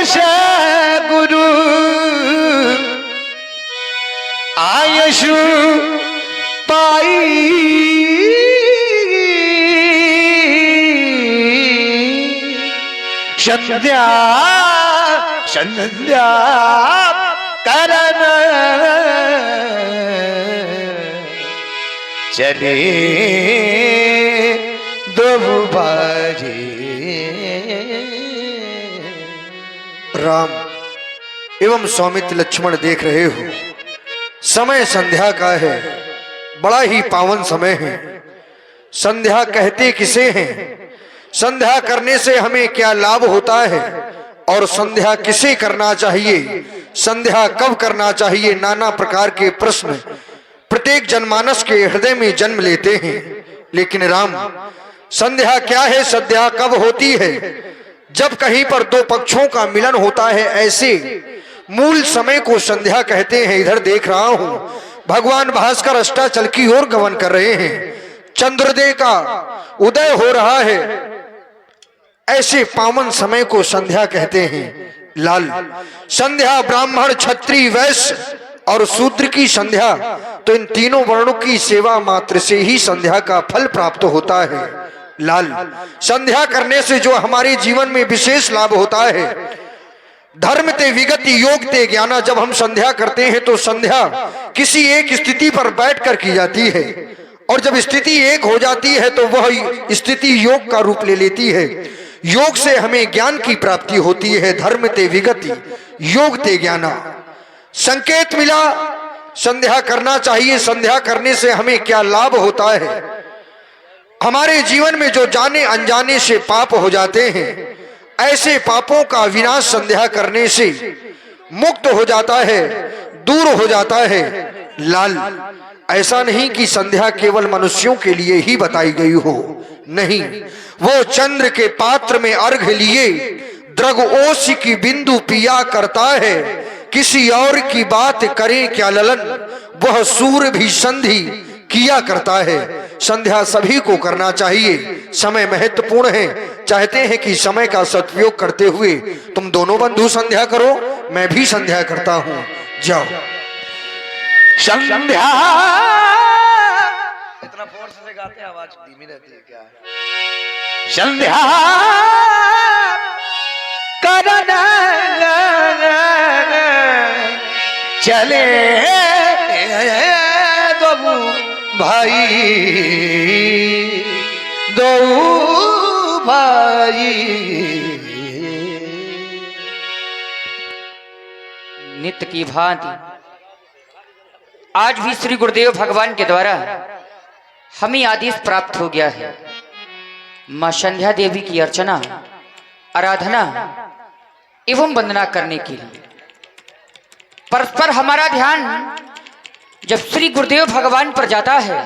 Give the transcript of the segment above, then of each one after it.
दिवस गुरु आयशु पाई संध्या संध्या करन चले दो बाजी। राम एवं सौमित्र लक्ष्मण देख रहे हो, समय संध्या का है, बड़ा ही पावन समय है। संध्या कहते किसे हैं, संध्या करने से हमें क्या लाभ होता है और संध्या किसे करना चाहिए, संध्या कब करना चाहिए, नाना प्रकार के प्रश्न प्रत्येक जनमानस के हृदय में जन्म लेते हैं। लेकिन राम, संध्या क्या है, संध्या कब होती है? जब कहीं पर दो पक्षों का मिलन होता है, ऐसे मूल समय को संध्या कहते हैं। इधर देख रहा हूं भगवान भास्कर अस्ताचल की ओर गमन कर रहे हैं, चंद्रोदय का उदय हो रहा है, ऐसे पावन समय को संध्या कहते हैं। लाल, संध्या ब्राह्मण क्षत्रिय वैश्य और शूद्र की संध्या, तो इन तीनों वर्णों की सेवा मात्र से ही संध्या का फल प्राप्त होता है। लाल, संध्या करने से जो हमारे जीवन में विशेष लाभ होता है, धर्म ते विगति योग ते ज्ञाना। जब हम संध्या करते हैं तो संध्या किसी एक स्थिति पर बैठकर की जाती है, और जब स्थिति एक हो जाती है तो वह स्थिति योग का रूप ले लेती है। योग से हमें ज्ञान की प्राप्ति होती है। धर्म ते विगति योग ते ज्ञाना, संकेत मिला, संध्या करना चाहिए। संध्या करने से हमें क्या लाभ होता है? हमारे जीवन में जो जाने अनजाने से पाप हो जाते हैं, ऐसे पापों का विनाश संध्या करने से मुक्त हो जाता है, दूर हो जाता है। लाल, ऐसा नहीं कि संध्या केवल मनुष्यों के लिए ही बताई गई हो, नहीं, वो चंद्र के पात्र में अर्घ लिए द्रगओस की बिंदु पिया करता है। किसी और की बात करे क्या ललन, वह सूर भी संधि किया करता है। संध्या सभी को करना चाहिए, समय महत्वपूर्ण है। चाहते हैं कि समय का सदुपयोग करते हुए तुम दोनों बंधु संध्या करो, मैं भी संध्या करता हूं। जाओ। संध्या इतना फोर्स से गाते हैं, आवाज धीमी रहती है क्या है? संध्या करन चले दो भाई, दो भाई। नित्य की भांति आज भी श्री गुरुदेव भगवान के द्वारा हमें आदेश प्राप्त हो गया है, मां संध्या देवी की अर्चना, आराधना एवं वंदना करने के लिए। परस्पर हमारा ध्यान जब श्री गुरुदेव भगवान पर जाता है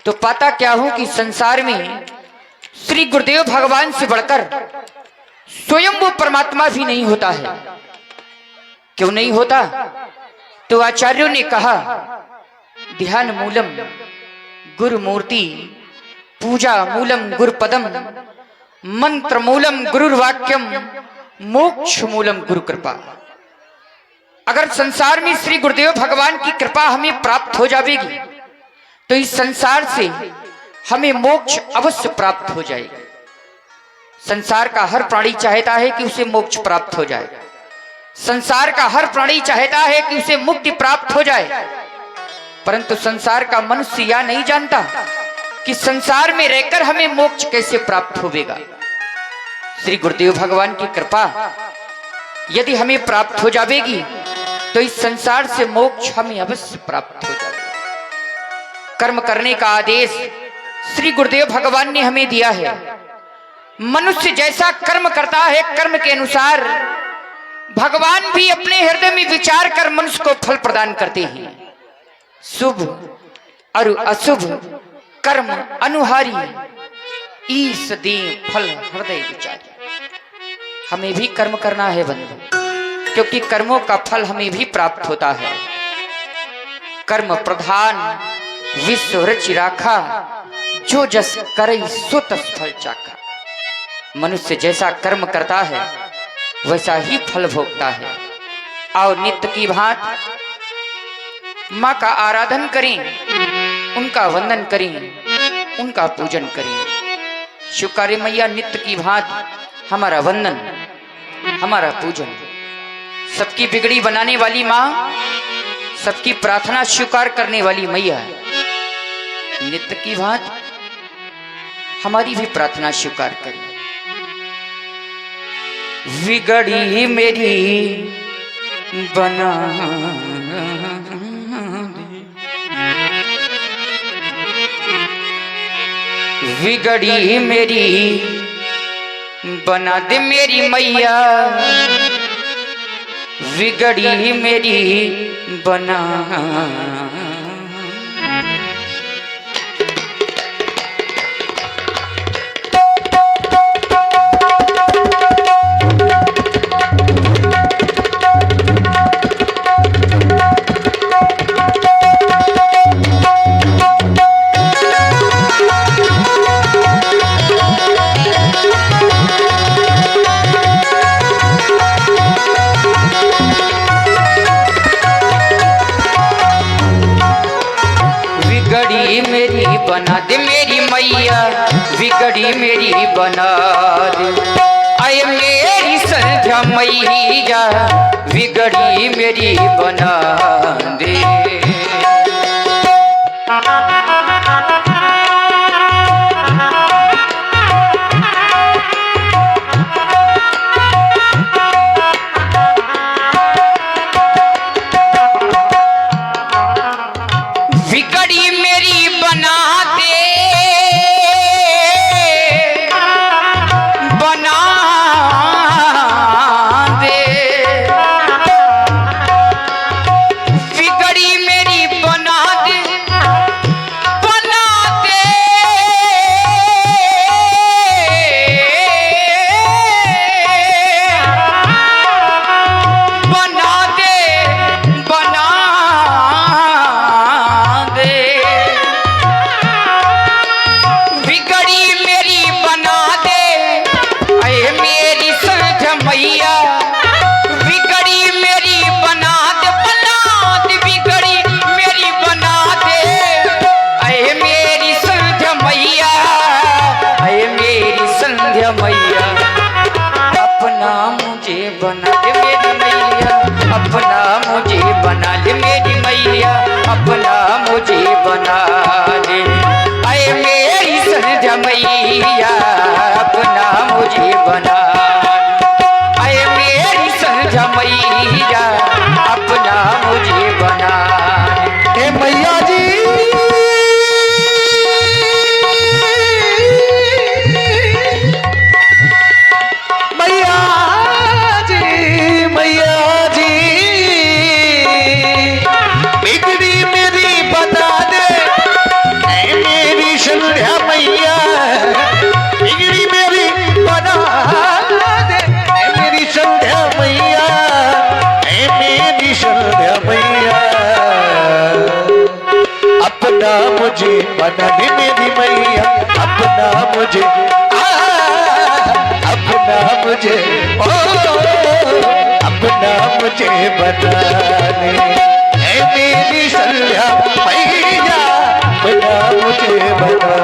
तो पाता क्या हूं कि संसार में श्री गुरुदेव भगवान से बढ़कर स्वयं वो परमात्मा भी नहीं होता है। क्यों नहीं होता? तो आचार्यों ने कहा, ध्यान मूलम गुरु मूर्ति, पूजा मूलम गुरु पदम, मंत्र मूलम गुरुर्वाक्यम, मोक्ष मूलम गुरु कृपा। अगर संसार में श्री गुरुदेव भगवान की कृपा हमें प्राप्त हो जाएगी तो इस संसार से हमें मोक्ष अवश्य प्राप्त हो जाएगा। संसार का हर प्राणी चाहता है कि उसे मोक्ष प्राप्त हो जाए, संसार का हर प्राणी चाहता है कि उसे मुक्ति प्राप्त हो जाए, परंतु संसार का मनुष्य यह नहीं जानता कि संसार में रहकर हमें मोक्ष कैसे प्राप्त होगा। श्री गुरुदेव भगवान की कृपा यदि हमें प्राप्त हो जाएगी तो इस संसार से मोक्ष हमें अवश्य प्राप्त हो जाएगा। कर्म करने का आदेश श्री गुरुदेव भगवान ने हमें दिया है। मनुष्य जैसा कर्म करता है, कर्म के अनुसार भगवान भी अपने हृदय में विचार कर मनुष्य को फल प्रदान करते हैं। शुभ और अशुभ कर्म अनुहारी, ईश दे फल हृदय विचारी। हमें भी कर्म करना है बंधु, क्योंकि कर्मों का फल हमें भी प्राप्त होता है। कर्म प्रधान विश्व रचि राखा, जो जस करे सो तस फल चाखा। मनुष्य जैसा कर्म करता है वैसा ही फल भोगता है। और नित्य की भांति माँ का आराधन करें, उनका वंदन करें, उनका पूजन करें। शुक्र मैया नित्य की भांति हमारा वंदन, हमारा पूजन। सबकी बिगड़ी बनाने वाली माँ, सबकी प्रार्थना स्वीकार करने वाली मैया, नित्य की भांति हमारी भी प्रार्थना स्वीकार करें। बिगड़ी मेरी बना दे, बिगड़ी मेरी बना दे मेरी मैया, बिगड़ी मेरी बना। बना दे मेरी मैया, बिगड़ी मेरी बना दे। आए मेरी संध्या मैया, बिगड़ी मेरी बना दे। बना ले मेरी मैया, अपना मुझे बना ले। आए मेरी संध्या मैया, अपना मुझे बना ले। आए मेरी संध्या मैया, अपना मुझे बना ले। हे मैया जी, मुझे बना दे मेरी मैया, अपना मुझे, अपना मुझे, अपना मुझे बना दे। ऐ मेरी संध्या मैया, अपना मुझे बना।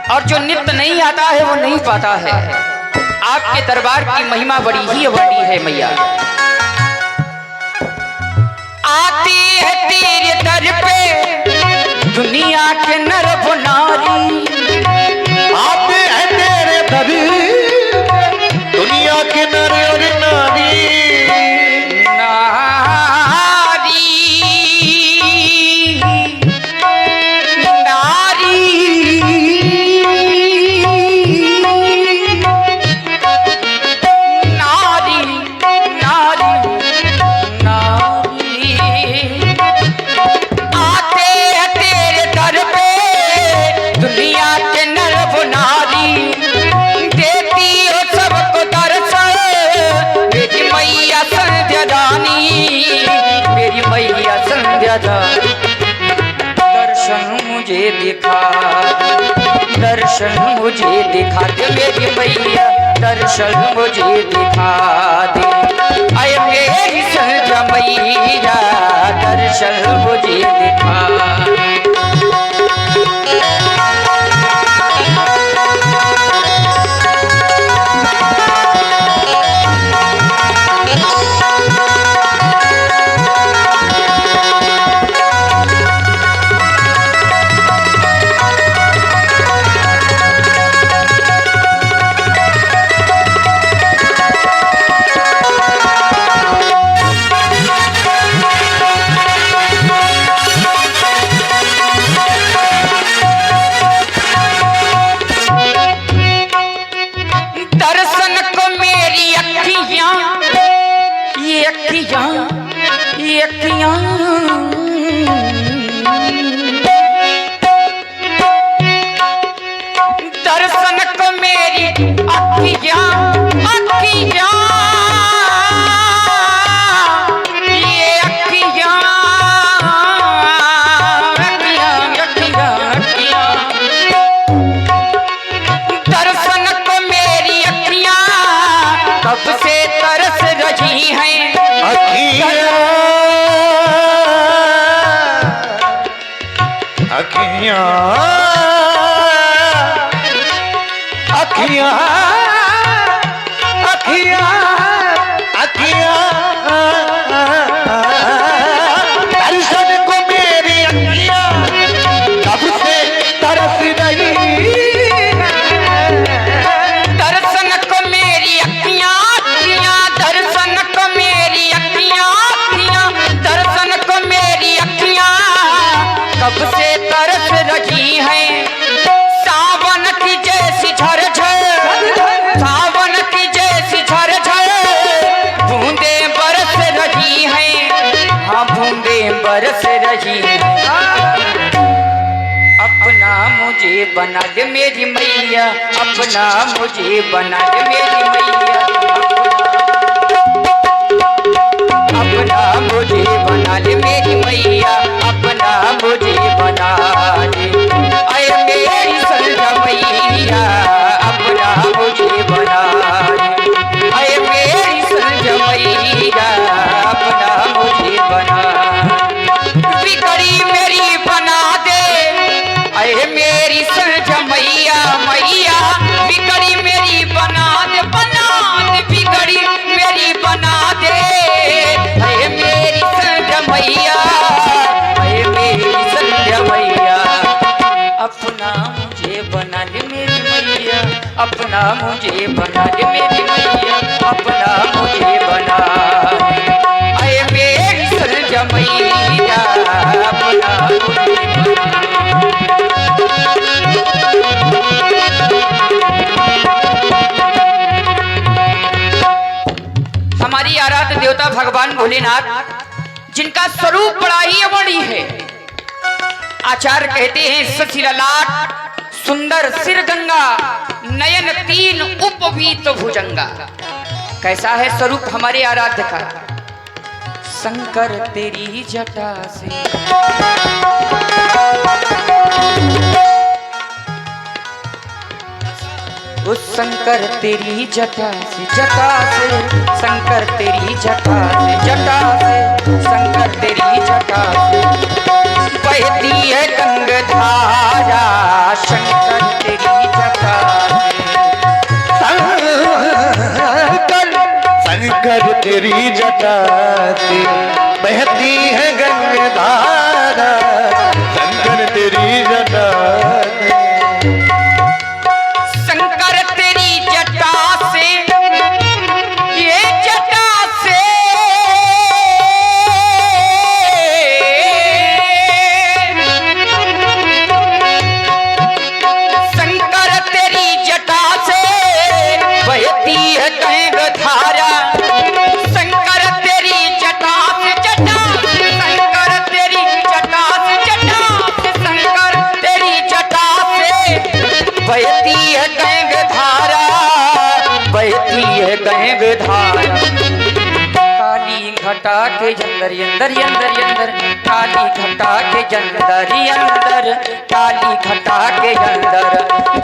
और जो नित्य नहीं आता है वो नहीं पाता है। आपके दरबार की महिमा बड़ी ही अवर्णीय है मैया। आती है तेरे दर पे दुनिया के नर नारी, आते हैं तेरे दर दुनिया के नर और नारी। मुझे दिखा दे, दर्शन मुझे दिखा दे मेरी मैया, दर्शन मुझे दिखा दे। आय मेरी संध्या मैया, दर्शन मुझे दिखा दे। दर्शन को मेरी अखियां, अखियां, ये अखियां, अखियां, अखियां, अखियां। दर्शन को मेरी अखियां कब से तरस रही हैं, अखियां, अखियां, अखियां, अखियां, अखियां, दर्शन को मेरी अखियां कब से तरस रही। दर्शन को मेरी अखियां, अखियां, दर्शन को मेरी अखियां, अखियां, दर्शन को मेरी अखियां कब से तरस रही हैं। सावन की जैसी झरझर, सावन की जैसी झरझर बूंदे बरस रही हैं, हाँ बूंदे बरस रही हैं। अपना मुझे बना दे मेरी मैया, अपना मुझे बना दे मेरी मैया, अपना मुझे बना दे मेरी मैया, अपना मुझे बना दे। आय मेरी संध्या मैया, अपना मुझे बना दे। आय मेरी संध्या मैया, अपना मुझे बना दे। बिगड़ी मेरी बना दे, आय मेरी संध्या मैया, मैया बिगड़ी मेरी बना दे, बना दे, बिगड़ी मेरी बना दे। आय मेरी संध्या मैया, आय मेरी संध्या मैया, अपना मुझे बना दे मेरी मैया, अपना मुझे बना दे मेरी मैया, अपना मुझे बना दे। आय मेरी संध्या मैया, अपना मुझे बना दे। हमारी आराध्य देवता भगवान भोलेनाथ, जिनका स्वरूप बड़ा ही अमणी है। आचार्य कहते हैं सशिलालाट, सुंदर सिर गंगा, नयन तीन उपवीत भुजंगा। कैसा है स्वरूप हमारे आराध्य का। शंकर तेरी जटा से, उस शंकर तेरी जटा से, जटा से, शंकर तेरी जटा से, जटा से, शंकर तेरी जटा से बहती है गंगाधारा, शंकर तेरी जटा से, शंकर तेरी जटा से बहती है गंगाधारा, शंकर तेरी जटा से। शंकर तेरी जटा से, ये जटा से शंकर तेरी जटा से बहती है गंगाधारा, शंकर तेरी जटा से, जटा से, शंकर तेरी जटा से, जटा से, शंकर तेरी जटा से बहती है गंगाधारा, बहती है गंगाधारा। काली घटा के अंदर अंदर अंदर अंदर काली घटा के अंदर अंदर काली घटा के अंदर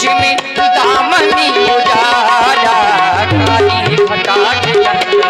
जिमी दामनी उजाला काली घटा के अंदर।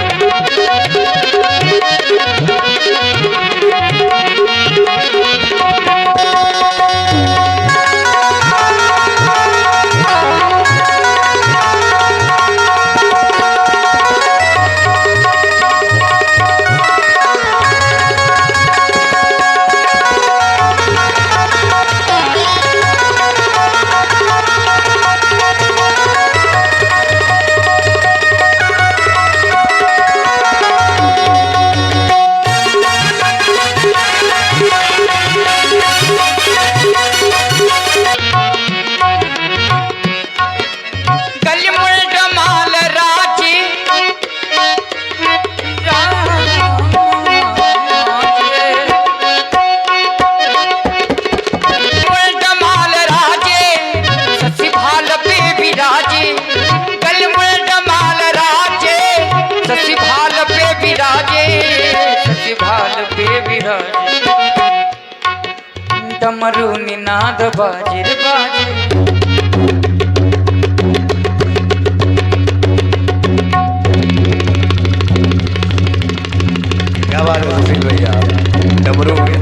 डमरू निनाद बाजे रे बाजे क्या बात है सुशील भैया, डमरू हो गए।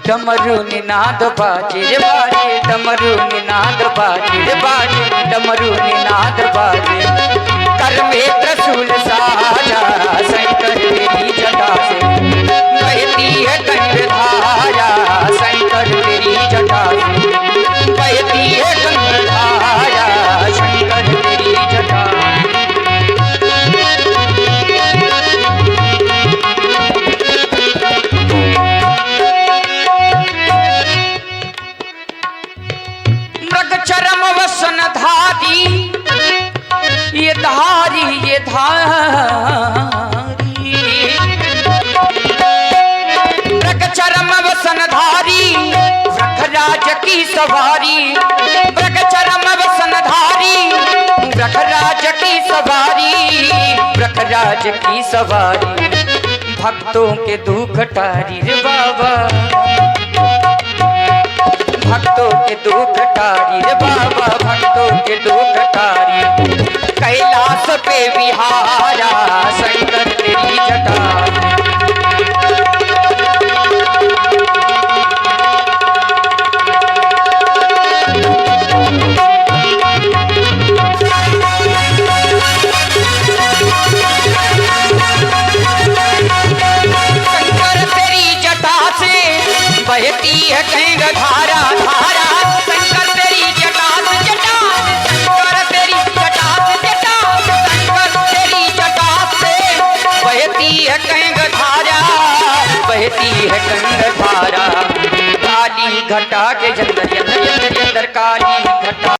डमरू निनाद बाजे रे बाजे डमरू निनाद बाजे रे बाजे डमरू निनाद बाजे कर में त्रिशूल साजा शंकर तेरी जटा से बहती है गंगाधारा शंकर तेरी जटा से बहती है गंगाधारा शंकर तेरी जटा। चरम वसन धारी ये धारी ये धारी मृग चरम वसन धारी व्रखराज की सवारी मृग चरम वसन धारी व्रखराज की सवारी व्रखराज की सवारी भक्तों के दुख टारी रे बाबा भक्तों के दुख टारी रे बाबा भक्तों के दुख टारी कैलाश पे विहारा शंकर तेरी जटा। शंकर तेरी जटा से बहती है गंगाधारा धारा शंकर तेरी जटा से जटा शंकर तेरी जटा से जटा शंकर तेरी जटा से बहती है गंगाधारा बहती है गंगाधारा काली घटा के अंदर अंदर अंदर काली घटा।